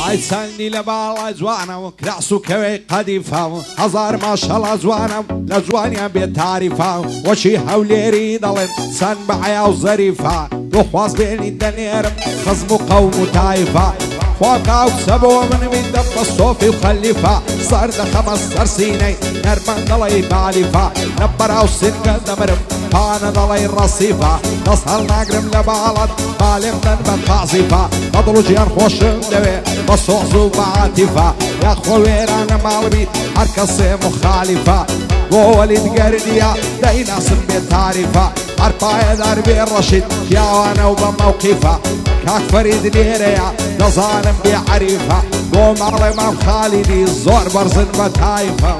ئای چەندی لە باڵای جوانەوە کراس و کەوەی قەدیفاوە هەزار ماشەڵا جوانم لە جوانیان بێت تاریفا وەچی هەولێری دەڵێن چەند بە عیا و زەریفا دۆخواست بێنی دەنێرم خزم و قەوم و تایفا خواکاو سەبەوە منوین دەب بە سۆفی و خەلیفا سەر دەخەمە سەر سینەی نەرمەن دەڵێی بالیفا لە بەراو سنگە دەمرم پانە دەڵێی ڕەسیفا دەست هەڵ ناگرم لە باڵت بالێم دەن بە تازیفا بەدڵ و گیان خۆشم دەوێ بە سۆز و بە عاتیفا یاخۆ وێرانە ماڵبی هەر کەسێ مخالیفا بۆ وەلید گەردیە دەیناسم بێت تاریفا هەر پایەدار بێ ڕەشید پیاوانە و بە مەوقیفا کاک فەرید لێرەیە دەزانم بێ عەریفە بۆ ماڵێ مام خالیدی زۆر بەرزن بە تایفە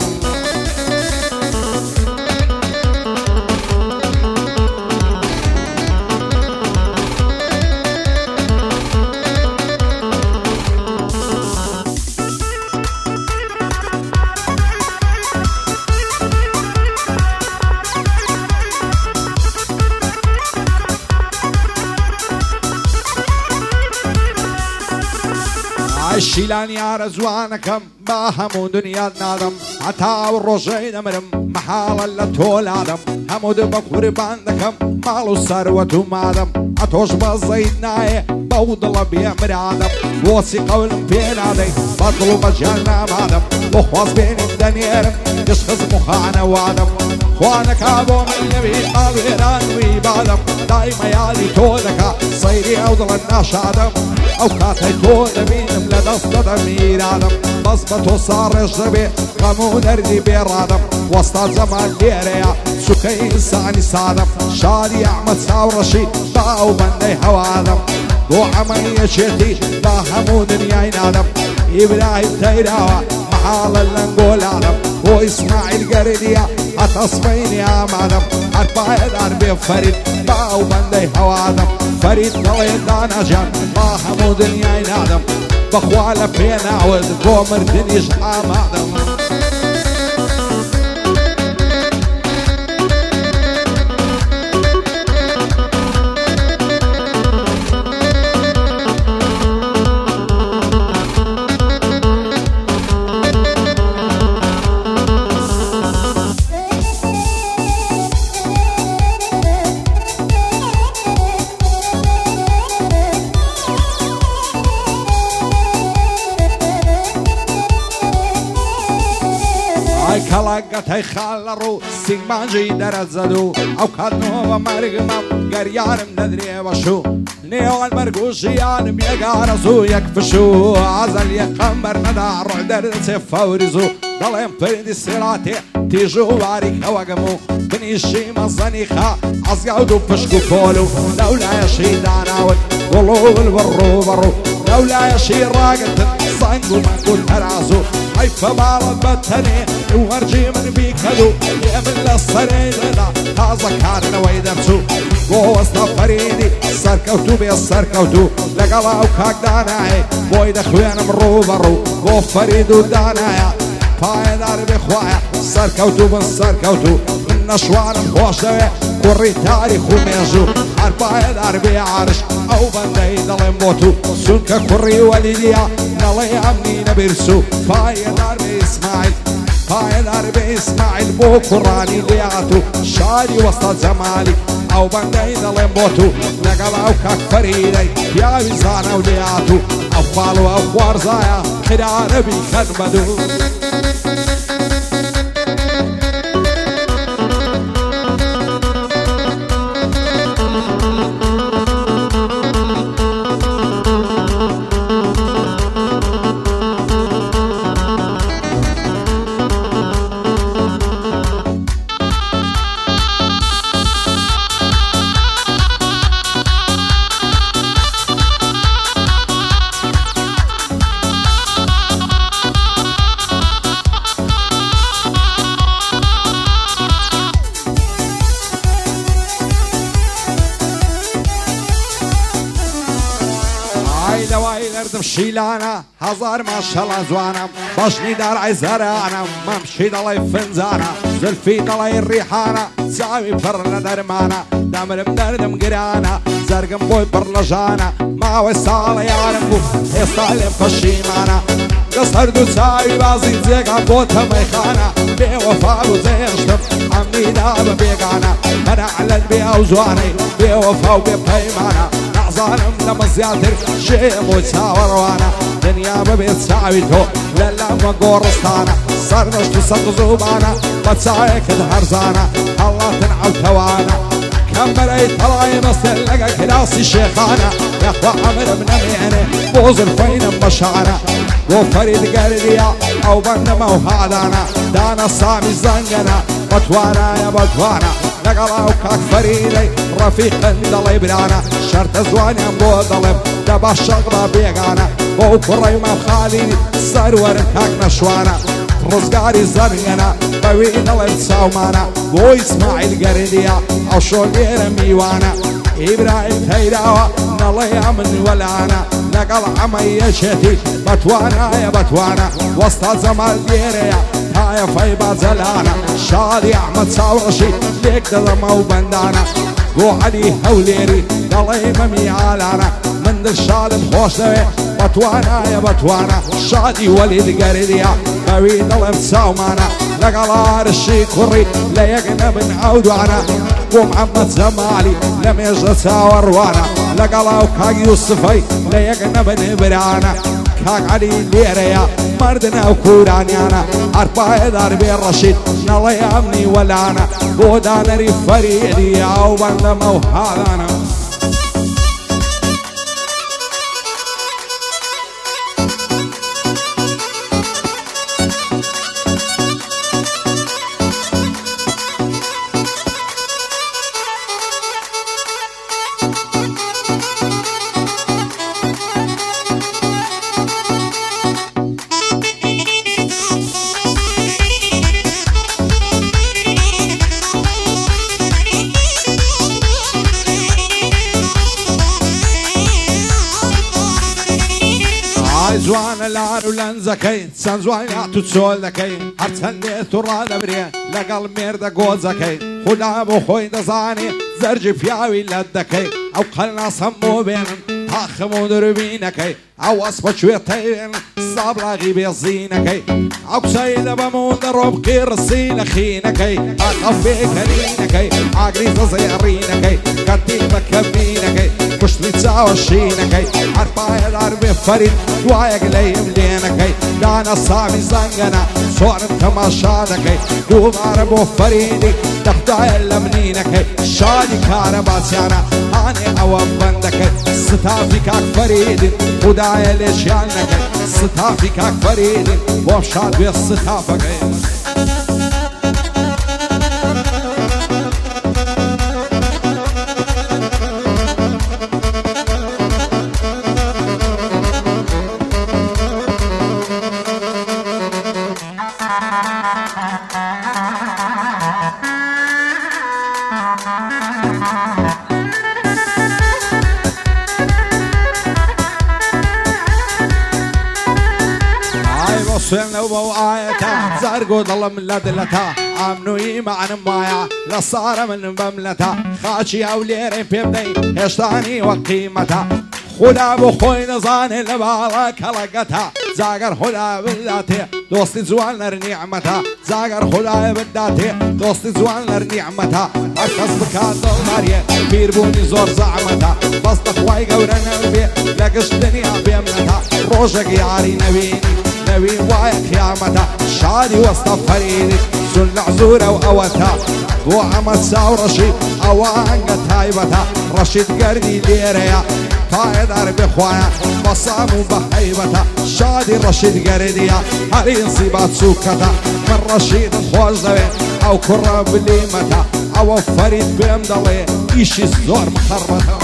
شیلان یارە جوانەکەم با هەموو دنیات نادەم هەتا و ڕۆژەی دەمرم مەحاڵە لە تۆلادەم هەموو دە بە قوربان دەکەم ماڵ و سەروەت و مادەم ئەتۆش بەزەیت نایە بەو دڵە بێمرادەم بۆچی قەولم پێ نادەی بە دڵ و بەجیان نامادەم بۆ خواست بێنم دەنێرم گشت خزم و خانەوادەم خوانەکا بۆ من نەوی ئاوێرانوی بادەم دایمە یادی تۆ دەکا سەیری ئەو دڵە ناشادەم ئەو کاتەی تۆ دەبینم لە دەستە دەمیرادم بەس بە تۆ ساڕێژ دەبێ غەم و دەردی بێڕادم وەستا جەمال لێرەیە سوکەی ئینسانی سادەم شادی ئەحمەد چاوڕەشی با ئەو بەندەی هەوادەم بۆ عەمەیەکێتی با هەموو دنیای نادەم ئیبراهیم تەیراوە مەحاڵە لەنگۆلادەم بۆ ئیسماعیل گەردیە هەتا سبەینی ئامادەم هەر پایەدار بێ فەرید با ئەو بەندەی هەوادەم فەرید دەڵێ دانەجان با هەموو دنیای نادەم بەخوا لە پێ ناوت بۆ مردنیش ئامادەم کەڵاگەتەی خاڵ لە ڕوو سیگمانجی دەرەزەدوو ئەو کاتنەوە بە مەرگمەم گەریارم نەدرێوەشوو نێوان مەرگ و ژیانم یەگارە زوو یەک پشوو ئازەل یەقەم بەرنەدا ڕۆی دەردەچێ فەوری زوو دەڵێم فردی سێراتێ تیژ و باریکەوەگەم و بنیشی مەزەنیخا ئەزگا و دوو پشک و کۆل و لەولایەشی داناون گوڵول بڕوو بڕوو لەولایەشی ڕاگرتن سەنگ و مەنگ و تەرازوو حیفە باڵت بەتەنێ وەرجی من بیکەدو لێ من لە سەرێدەدا تازە کارنەوەی دەمچوو بۆ وەستا فەریدی سەرکەوتوو بێ سەرکەوتوو لەگەڵا و کاک دانایە بۆی دەخوێنم ڕوو بەڕوو بۆ فەرید و دانایە پایەدار بێخوایە سەرکەوتوو بن سەرکەوتوو من نەشوانم خۆش دەوێ کوڕی تاریخ و مێژوو هەر پایەدار بێ عارش ئەو بەندەی دەڵێم بۆ تو چونکە کوڕی وەلیدیە نەڵێ ئەمنی نەبرسوو پایەدار بێ ئیسماعیل پایەدار بێ ئیسماعیل بۆ کوڕانی لێهاتوو شاری وەستا جەمالی ئەو بەندەی دەڵێم بۆ تو لەگەڵ ئەو کاک فەریدەی پیاوی زانە و لێهاتوو ئەو خاڵ و ئەو خوارزایە خرارە بیکەن بەدوو شیلانە هەزار ماشەڵە جوانم بەشنی دارعی زەرانم مەمشی دەڵێ فنجانە زلفی دەڵێ ڕیحانە چاوی پڕ لە دەرمانە دەمرم دەردم گرانە زەرگم بۆی پڕ لە ژانە ماوەی ساڵە یارم بوو ئێستا لێم پەشیمانە دەست هەردوو چاوی بازی جێگا بۆتە مەیخانە بێوەفا بوو جێشتم ئەمنیدا بە بێگانە هەرە عەلەن بێ ئەو جوانەی بێوەفا و بێ پەیمانە نازانم لەمە زیاتر شێم و چاوەڕوانە دنیا بەبێت چاوی تۆ لە لەمە گۆڕستانە سەرنەشت و سەد زوبانە بە چاوێکت هەرزانە هەڵاتن عەوتەوانە کەمبەرەی تەڵای مەستر لەگە کراسی شێخانە یەخوا ئەمرم نەمێنێ بۆ زولفەینم بەشانە بۆ فەرید گەردیە ئەو بەندەمە و هادانە دانە سامی زەنگەنە بەتوانایە بەتوانە لەگەڵ ئەو کاک فەریدەی ڕەفیقن دەڵێ برانە شەرتە زوانیان بۆ دەڵێم دەبا شەقڕا بێگانە بۆ کوڕەی مەم خالیدی سەروەرم کاک نەشوانە ڕزگاری زەرگەنە بەوی دەڵێم چاومانە بۆ ئیسماعیل گەردیە ئەو شۆ لێرە میوانە ئیبراهیم تەیراوە نەڵێ ئەمن وەلانە لەگەڵ ئەمە یەکێتی بەتوانایە بەتوانە وەستا جەمال لێرەیە تایە فەی بەجەلانە شادی ئەحمەد چاوڕەشی لێک دەدەمە و بەندانە بۆ عەلی هەولێری دەڵێ مەمی ئالانە من دڵشادم خۆش دەوێ بەتوانایە بەتوانە شادی وەلید گەردیە بەوی دڵێم چاومانە لەگەڵ ئارشی کوڕی لە یەک نەبن ئەو دوانە بۆ محەممەد جەمالی لە مێژە چاوەڕوانە لەگەڵ ئەو کاک یوسفەی لە یەک نەبن برانە کاک عەلی لێرەیە مردنە و کورانیانە هەرپایەدار بێ ڕەشید نەڵێ ئەمنی وەلانە بۆ دانەری فەریدی ئەو بەندەمە و هاڵانە جوانە لار و لەنجەکەی چەند جوانات و چۆل دەکەی هەرچەندێت و ڕادەبرێ لەگەڵ مێردە گۆزەکەی خوددا بۆ خۆی دەزانێ زەرجی پیاوی لەت دەکەی ئەو قەلناسەم بۆ بێنن تاخم و دوربینەکەی ئەو ئەسپە کوێتەی بێنن سابلاغی بێزینەکەی ئەو قسەی دەبەمون دەڕۆبقی ڕسی لە خینەکەی ئەقەفێکەرینەکەی ئاگری زەزێڕینەکەی کەتی بە کەمینەکەی پشتی چاوەشینەکەی هەرپایەدار بێ فەرید دوایەک لەیم لێنەکەی دانە سامی زەنگەنە سۆرم تەماشا دەکەی دووبارە بۆ فەریدی دەخدایە لە منینەکەی شادی کارە باسیانە هانێ ئەوە بەندەکەی ستافی کاک فەریدن خودایە لێشیان نەکەی ستافی کاک فەریدن بۆ شاد بێ ستافەکەی سوێنەوە بەو ئاەتە زەرگۆ دڵم لە دلەتە ئامنووی معنم وایە لە سارە من بەملەتە خاچی ئەو لێرەی پێ بدەی هێشتانی وە قیمەتە خوددا بۆ خۆی نەزانێ لە باڵە کەڵەگەتە جاگەر خوددا بداتێ دۆستی جوان لەر نیعمەتە جاگەر خوددایە بداتێ دۆستی جوان لەر نیعمەتە هەر کەس بکات دڵداریە بیربوونی زۆر زەحمەتە بەستە خوای گەورە نەبێ لە گشت دنیا بێمنەتە ڕۆژێک یاری نەبینی نەوی وایە قیامەتە شادی وەستە فەریدی سون لە عزورە و ئەوەتە بۆ ئەمە چاوڕەشید ئەوانگە تایبەتە ڕەشید گەردی لێرەیە پایەدار بخوایە بەسام و بە هەیبەتە شادی ڕەشید گەردیە هەرینسی با چووکەتە من ڕەشیدم خۆش دەوێ ئەو کوڕە بلیمەتە ئەوە فەرید پێم دەڵێ ئیشی زۆر مخەڕبەتە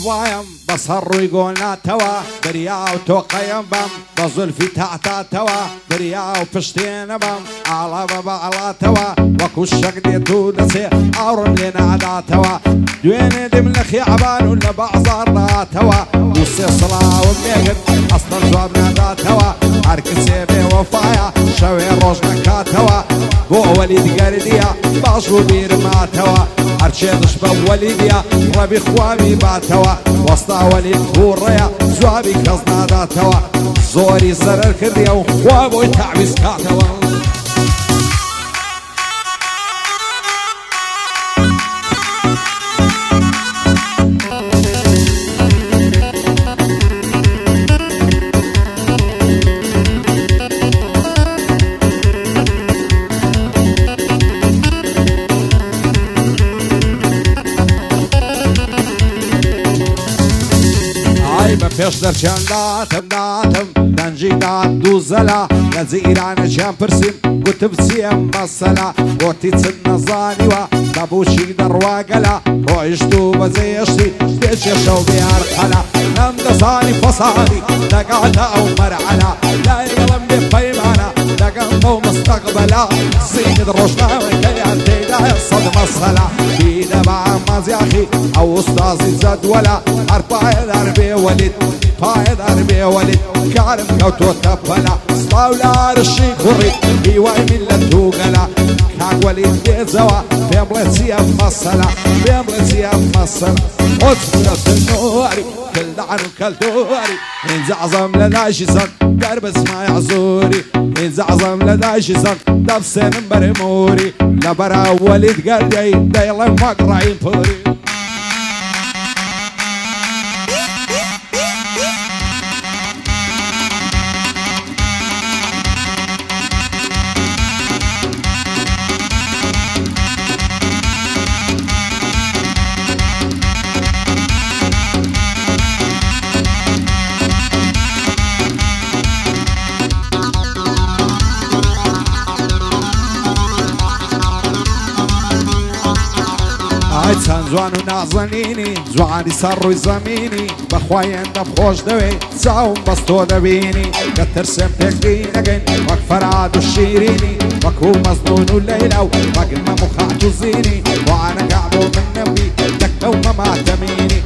وفايم بصر ويقولنا توا بريا وتوقيم بم بظلفي تحت توا بريا وفشتين بم على بابا على توا وكو الشقدي تودسي أورم لنا عدا توا دوين دم لخي عبان ولا بعزار توا وسي صلاة وميقن أصلا جوابنا دا توا عركسي بي وفايا شوي روشنا كاتوا بو وليد قرديا باشو بير ما توا عرشي دشبا وليديا ربي خوامي باتوا وسطا وليد كوريا جوابي كزنا دا توا زوري زرر كرديا وخوابو تعبيس كاتوا پیش در چند داتم دنجی دات دو زلا لذی ایران چند پرسیم گوتب سیم مسلا گوتی چند نزانی و دبوشی در واقلا رویشتو بزیشتی بیچه شو بیار قلا نم دزانی فصادی دقاتا او مرعلا لا يلم بفيمانا دقم او مستقبلا زيد روشنا وكيان تيدا صد مسلا بيدا با مزياخي او استاذي زد ولا عرباي دربي ولد باي دربي ولد كارم كوتو تفلا صاولا رشي كوري ايواي ملتو قلا كاق ولد بيزوا بيملتي مصلا بيملتي مصلا وتفلت النوري كل دعن وكل دوري انزعظم لدايش زن قرب اسمع يعزوري انزعظم لدايش زن دفسن برموري لبرا ولد قردي دايلا مقرعين فوري چەند جوان و نازەنینی جوانی سەر ڕووی زەمینی بەخوایان دەبخۆش دەوێ چاوم بەستۆ دەبینی دەترسم پێکدی نەگەین وەک فەراد و شیرینی وەکو مەزنون و لەیلا و وەگمە مخات و زینی وانەگا بۆ من نەبی دەکەومە ماتەمینی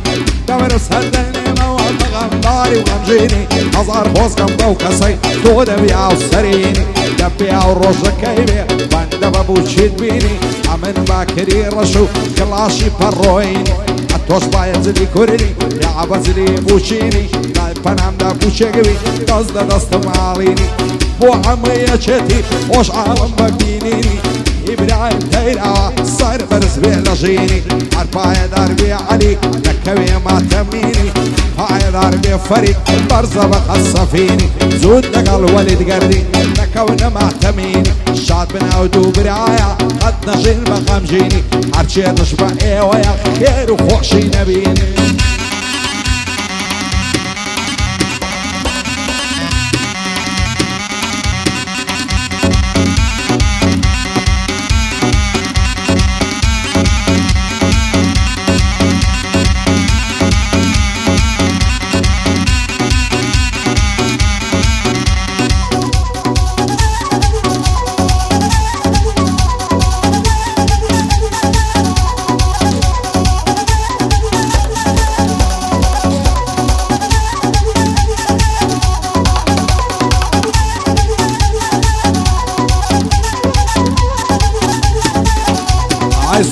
دەوەرس هەردەنێمەوە بەغەمباری و غەمژینی هەزار خۆزگەم بەو کەسەی تۆ دەبیا و سەرینی دەبیا و ڕۆژەکەی بێ بەندە بەبوو چیت بینی ئەمن باکری ڕەش و کڵاشی پەڕۆینی ئەتۆش باید زلی کوردی یاعبە زلی بوچینی لای پەنامدا بوچێگوی دەست لە دەستم ئاڵینی بۆ هەموویەکێتی خۆش ئاڵم بەبینینی ئیبراهیم تەیراوە سەر بەرز بێ لە ژینی هەر پایەدار بێ عەلی دەکەوێ ماتەمینی پایەدار بێ فەرید بەرزە بە قەسەفینی زود لەگەڵ وەلید گەردی دەکەونە ماتەمینی شاد بناو دوو برایە قەت نەژین بە غەمژینی هەرچێ دش بە ئێوەیە خێر و خۆشی نەبینی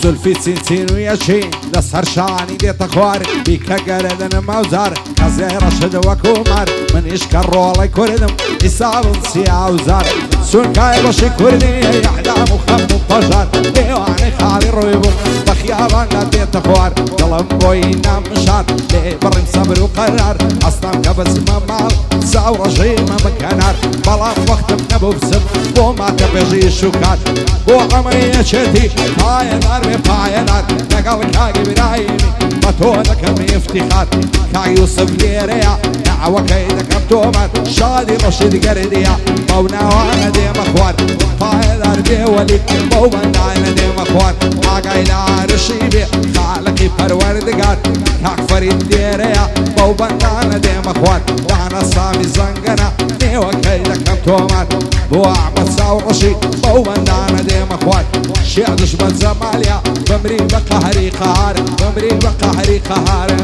زلفی چین و یەچین لەسەر شانی دێتە خوار بیکە گەرەدەنە مەوزار کەزێڕە شد وەکو مار منیش کە ڕۆڵەی کوردم حیسابم سیاوزار سونکای بەشی کوردی ئەعدام و خەم و پەژار دێوانەی خاڵی ڕۆی بوو بە خیاباندا دێتە خوار دڵم بۆی نامشار لێ بڕیم سەبر و قەرار ئەستام کە بچمە ماڵ چاو ڕەژەیمە بکەنار بەڵام وەختم نەبوو بچم بۆ ماتە بێژی شوکات بۆ ئەمەیەکێتی پایەدار بێ پایەدار لەگەڵ کاگی برایمی بە تۆ دەکەم ئیفتیخار کاگ یوسف لێرەیە داوەکەی دەکەم تۆمەت شادی ڕەشید گەردیە بەو ناوانە دێمە خوار پایەدار بێ وەلید بەو بەندانە دێمە خوار ئاگای لە عارشی بێ خاڵقی پەروەردگار کاک فريد ديريا بو بندانا ديم اخوات دانا صامي زنقنا نيوة كيدك تومات بو احمد ساوعشي بو بندانا ديم اخوات شيع دشمن زماليا بمري بقهري قهار بمري بقهري قهار